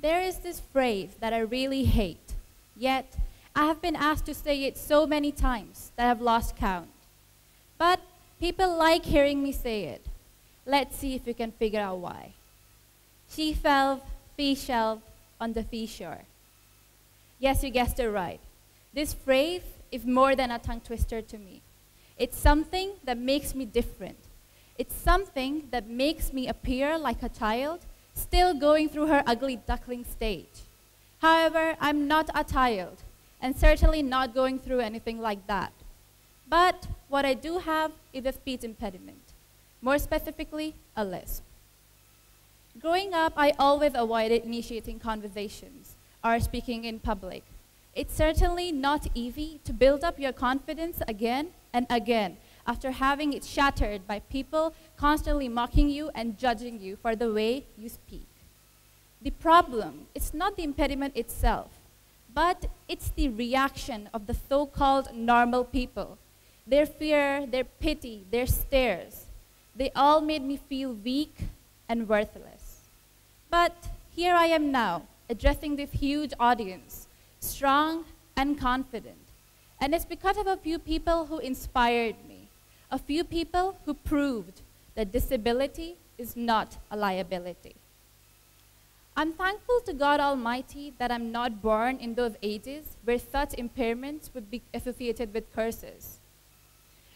There is this phrase that I really hate, yet I have been asked to say it so many times that I've lost count. But people like hearing me say it. Let's see if you can figure out why. She fell, fee shelved on the seashore. Yes, you guessed it right. This phrase is more than a tongue twister to me. It's something that makes me different. It's something that makes me appear like a child, still going through her ugly duckling stage. However, I'm not a child, and certainly not going through anything like that. But what I do have is a speech impediment. More specifically, a lisp. Growing up, I always avoided initiating conversations or speaking in public. It's certainly not easy to build up your confidence again and again after having it shattered by people constantly mocking you and judging you for the way you speak. The problem is not the impediment itself, but it's the reaction of the so-called normal people. Their fear, their pity, their stares. They all made me feel weak and worthless. But here I am now, addressing this huge audience, strong and confident. And it's because of a few people who inspired me, a few people who proved that disability is not a liability. I'm thankful to God Almighty that I'm not born in those ages where such impairments would be associated with curses.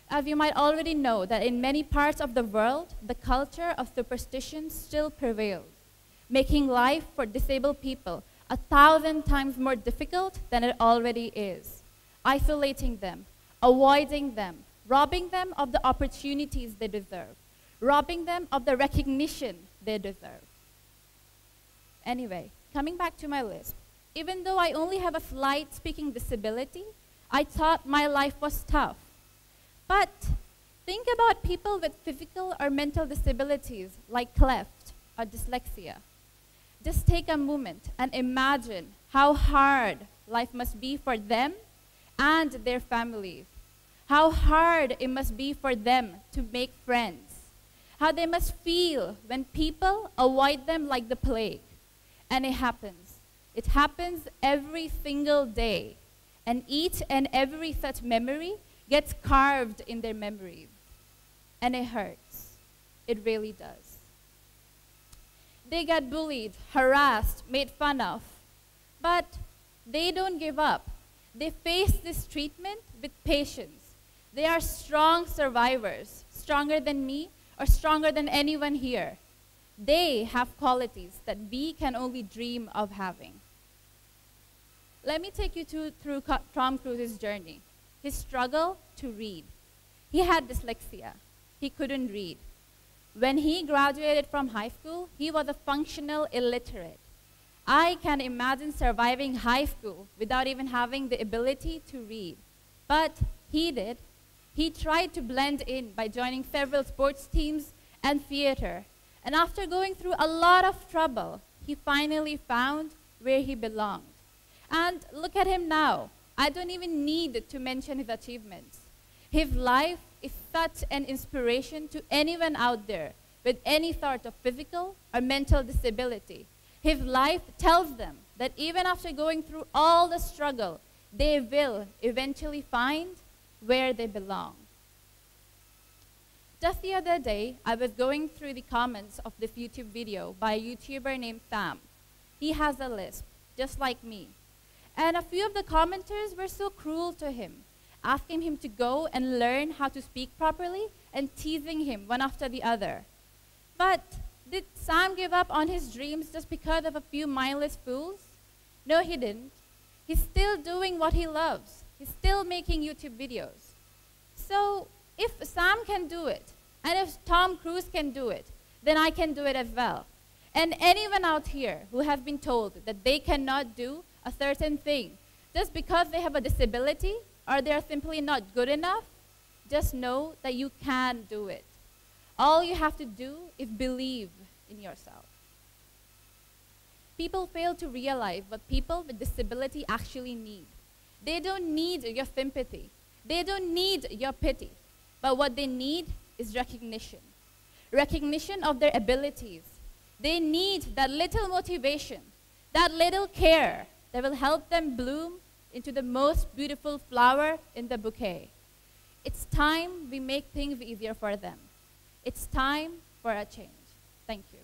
As you might already know that in many parts of the world, the culture of superstition still prevails, making life for disabled people 1,000 times more difficult than it already is, isolating them, avoiding them, robbing them of the opportunities they deserve, robbing them of the recognition they deserve. Anyway, coming back to my lisp, even though I only have a slight speaking disability, I thought my life was tough. But think about people with physical or mental disabilities like cleft or dyslexia. Just take a moment and imagine how hard life must be for them and their families. How hard it must be for them to make friends. How they must feel when people avoid them like the plague. And it happens. It happens every single day. And each and every such memory gets carved in their memories. And it hurts. It really does. They get bullied, harassed, made fun of. But they don't give up. They face this treatment with patience. They are strong survivors, stronger than me or stronger than anyone here. They have qualities that we can only dream of having. Let me take you through Tom Cruise's journey. His struggle to read. He had dyslexia. He couldn't read. When he graduated from high school, he was a functional illiterate. I can imagine surviving high school without even having the ability to read. But he did. He tried to blend in by joining several sports teams and theater. And after going through a lot of trouble, he finally found where he belonged. And look at him now. I don't even need to mention his achievements. His life is such an inspiration to anyone out there with any sort of physical or mental disability. His life tells them that even after going through all the struggle, they will eventually find where they belong. Just the other day, I was going through the comments of this YouTube video by a YouTuber named Sam. He has a lisp, just like me. And a few of the commenters were so cruel to him, asking him to go and learn how to speak properly and teasing him one after the other. But did Sam give up on his dreams just because of a few mindless fools? No, he didn't. He's still doing what he loves. He's still making YouTube videos. So if Sam can do it, and if Tom Cruise can do it, then I can do it as well. And anyone out here who has been told that they cannot do a certain thing just because they have a disability or they are simply not good enough, just know that you can do it. All you have to do is believe in yourself. People fail to realize what people with disability actually need. They don't need your sympathy. They don't need your pity. But what they need is recognition. Recognition of their abilities. They need that little motivation. That little care that will help them bloom into the most beautiful flower in the bouquet. It's time we make things easier for them. It's time for a change. Thank you.